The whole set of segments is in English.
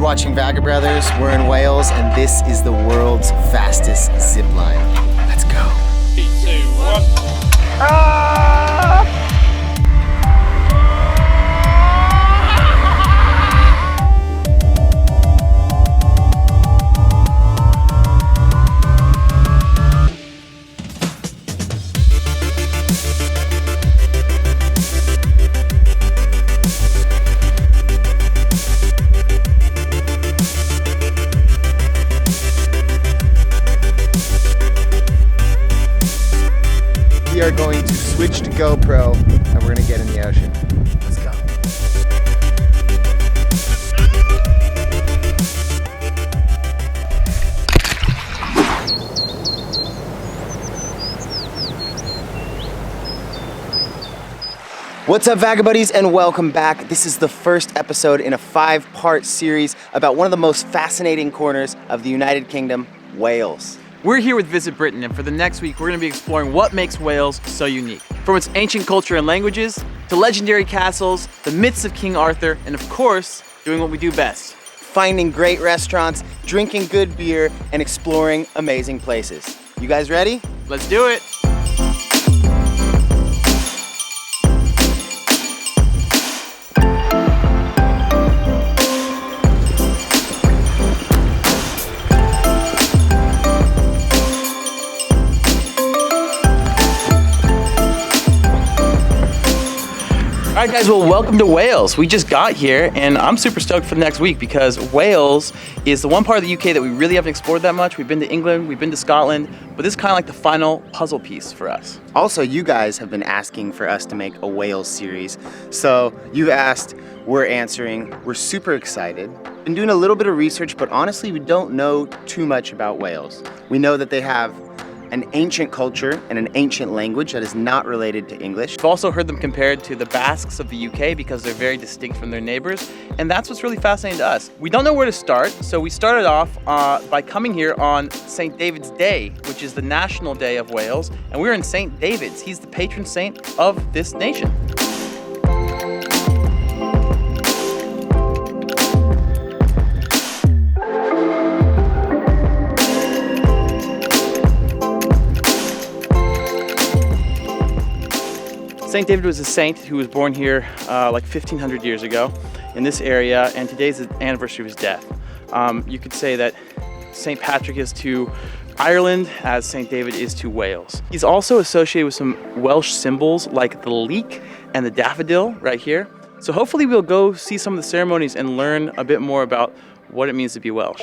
watching Vagabrothers. We're in Wales, and this is the world's fastest zip line. Let's go. 3, 2, 1. Ah! We are going to switch to GoPro and we're gonna get in the ocean. Let's go. What's up, Vagabuddies, and welcome back. This is the first episode in a 5-part series about one of the most fascinating corners of the United Kingdom, Wales. We're here with Visit Britain, and for the next week, we're going to be exploring what makes Wales so unique. From its ancient culture and languages, to legendary castles, the myths of King Arthur, and of course, doing what we do best. Finding great restaurants, drinking good beer, and exploring amazing places. You guys ready? Let's do it! All right, guys, well, welcome to Wales. We just got here, and I'm super stoked for the next week because Wales is the one part of the UK that we really haven't explored that much. We've been to England, we've been to Scotland, but this is kind of like the final puzzle piece for us. Also, you guys have been asking for us to make a Wales series. So you've asked, we're answering, we're super excited. Been doing a little bit of research, but honestly, we don't know too much about Wales. We know that they have an ancient culture and an ancient language that is not related to English. I've also heard them compared to the Basques of the UK because they're very distinct from their neighbors, and that's what's really fascinating to us. We don't know where to start, so we started off by coming here on St. David's Day, which is the national day of Wales, and we're in St. David's. He's the patron saint of this nation. St. David was a saint who was born here like 1,500 years ago in this area, and today's the anniversary of his death. You could say that St. Patrick is to Ireland as St. David is to Wales. He's also associated with some Welsh symbols like the leek and the daffodil right here. So hopefully we'll go see some of the ceremonies and learn a bit more about what it means to be Welsh.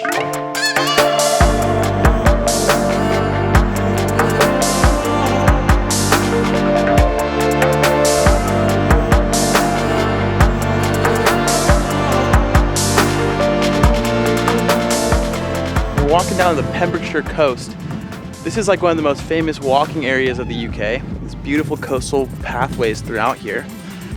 Walking down the Pembrokeshire coast. This is like one of the most famous walking areas of the UK. There's beautiful coastal pathways throughout here.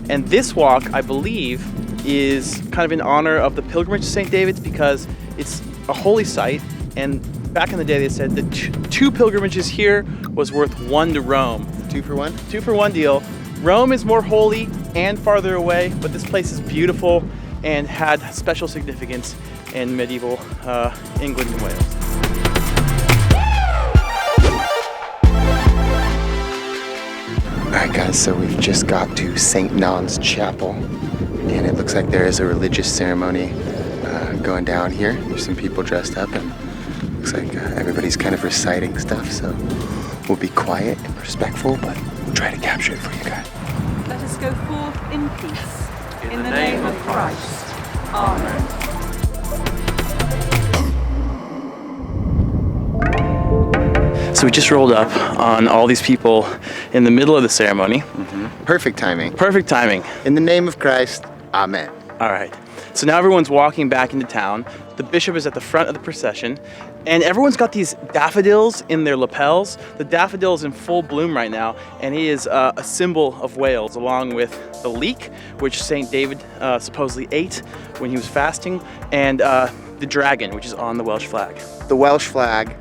And this walk, I believe, is kind of in honor of the pilgrimage to St. David's because it's a holy site. And back in the day, they said that 2 pilgrimages here was worth 1 to Rome. 2 for 1? 2 for 1 deal. Rome is more holy and farther away, but this place is beautiful and had special significance in medieval England and Wales. Alright guys, so we've just got to St. Non's Chapel, and it looks like there is a religious ceremony going down here. There's some people dressed up, and looks like everybody's kind of reciting stuff, so we'll be quiet and respectful, but we'll try to capture it for you guys. Let us go forth in peace, in the name of Christ. Amen. So we just rolled up on all these people in the middle of the ceremony. Mm-hmm. Perfect timing. Perfect timing. In the name of Christ, amen. All right. So now everyone's walking back into town. The bishop is at the front of the procession, and everyone's got these daffodils in their lapels. The daffodil is in full bloom right now, and he is a symbol of Wales, along with the leek, which St. David supposedly ate when he was fasting, and the dragon, which is on the Welsh flag. The Welsh flag,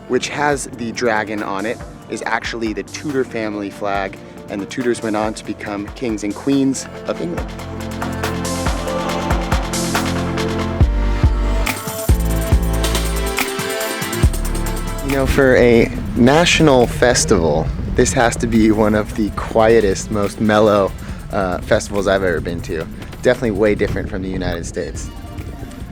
which has the dragon on it, is actually the Tudor family flag, and the Tudors went on to become kings and queens of England. know, for a national festival, this has to be one of the quietest, most mellow festivals I've ever been to. Definitely way different from the United States.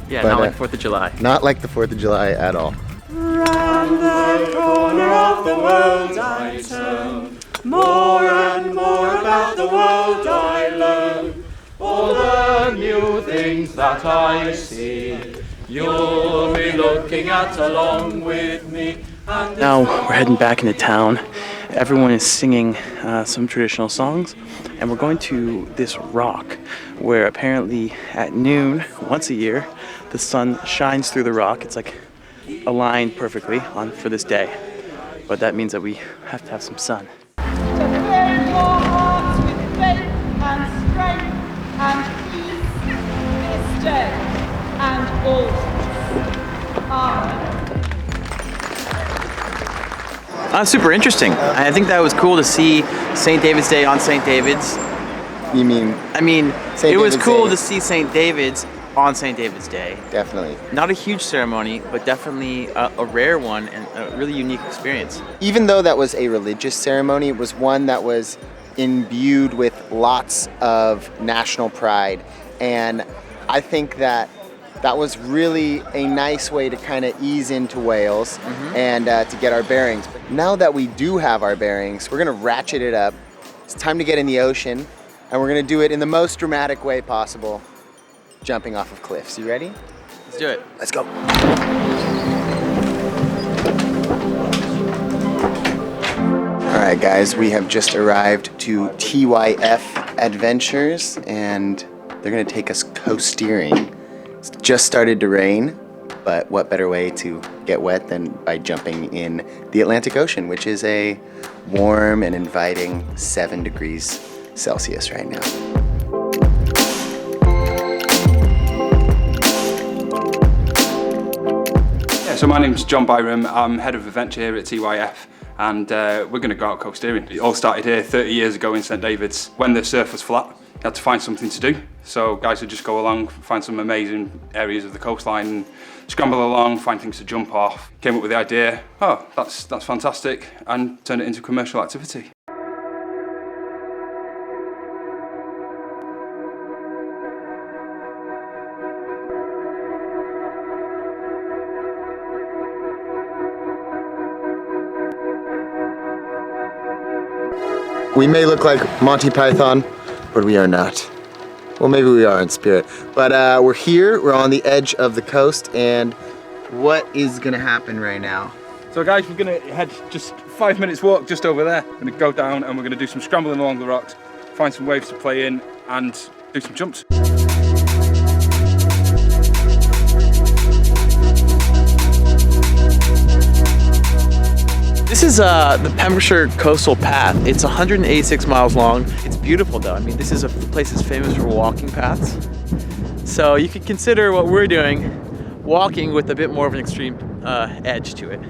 Yeah, But, not like 4th of July. Not like the 4th of July at all. Round the corner of the world I turn, more and more about the world I learn. All the new things that I see, you'll be looking at along with me. Now we're heading back into town. Everyone is singing some traditional songs, and we're going to this rock where apparently at noon, once a year, the sun shines through the rock. It's like aligned perfectly for this day, but that means that we have to have some sun. To fill your hearts with faith and strength and peace this day and always. Amen. Super interesting. I think that was cool to see St. David's Day on St. David's. You mean? I mean, St. it was David's cool Day. to see St. David's on St. David's Day. Definitely. Not a huge ceremony, but definitely a rare one and a really unique experience. Even though that was a religious ceremony, it was one that was imbued with lots of national pride. And I think that was really a nice way to kind of ease into Wales and to get our bearings. But now that we do have our bearings, we're gonna ratchet it up. It's time to get in the ocean, and we're gonna do it in the most dramatic way possible, jumping off of cliffs. You ready? Let's do it. Let's go. All right, guys, we have just arrived to TYF Adventures, and they're gonna take us coast steering. It's just started to rain, but what better way to get wet than by jumping in the Atlantic Ocean, which is a warm and inviting 7 degrees Celsius right now. So my name's John Byram. I'm head of adventure here at TYF, and we're going to go out coast steering. It all started here 30 years ago in St. David's. When the surf was flat, you had to find something to do. So guys would just go along, find some amazing areas of the coastline, and scramble along, find things to jump off. Came up with the idea, oh, that's fantastic, and turned it into a commercial activity. We may look like Monty Python, but we are not. Well, maybe we are in spirit. But we're here, we're on the edge of the coast, and what is gonna happen right now? So guys, we're going to head just 5 minutes walk just over there. We're going to go down and we're going to do some scrambling along the rocks, find some waves to play in, and do some jumps. This is the Pembrokeshire Coastal Path. It's 186 miles long. It's beautiful though. I mean, this is a place that's famous for walking paths. So you could consider what we're doing walking with a bit more of an extreme edge to it.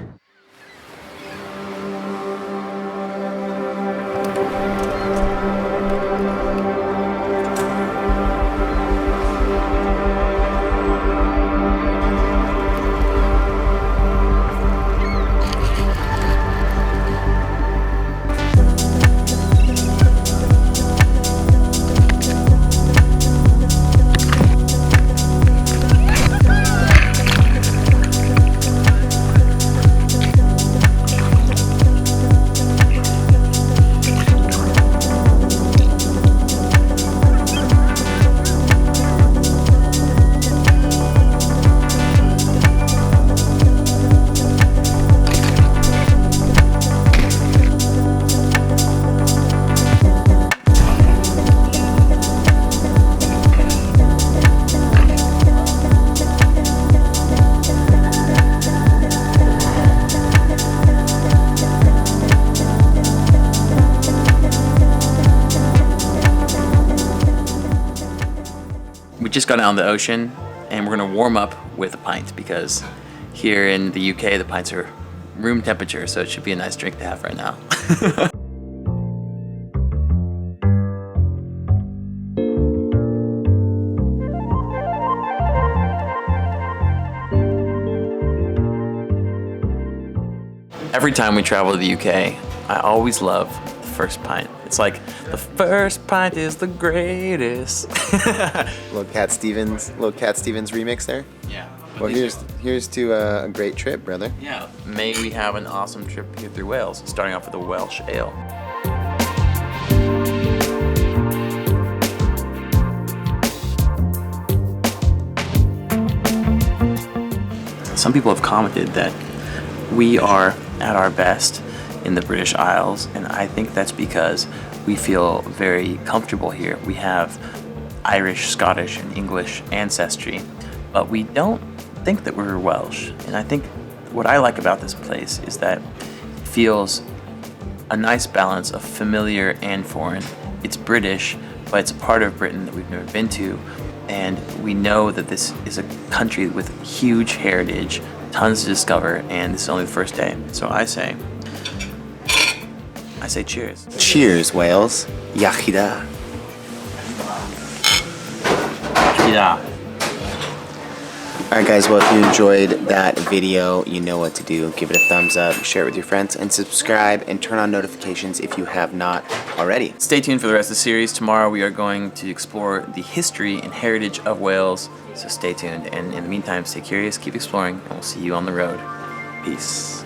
We just got out on the ocean and we're gonna warm up with a pint because here in the UK the pints are room temperature, so it should be a nice drink to have right now. Every time we travel to the UK, I always love the first pint. It's like, the first pint is the greatest. Little Cat Stevens remix there. Yeah. Well, here's to a great trip, brother. Yeah. May we have an awesome trip here through Wales, starting off with a Welsh ale. Some people have commented that we are at our best in the British Isles, and I think that's because we feel very comfortable here. We have Irish, Scottish, and English ancestry, but we don't think that we're Welsh. And I think what I like about this place is that it feels a nice balance of familiar and foreign. It's British, but it's a part of Britain that we've never been to, and we know that this is a country with huge heritage, tons to discover, and this is only the first day. So I say cheers. Cheers, Wales. Yachida. Yeah. Alright guys, well if you enjoyed that video, you know what to do. Give it a thumbs up, share it with your friends, and subscribe and turn on notifications if you have not already. Stay tuned for the rest of the series. Tomorrow we are going to explore the history and heritage of Wales, so stay tuned. And in the meantime, stay curious, keep exploring, and we'll see you on the road. Peace.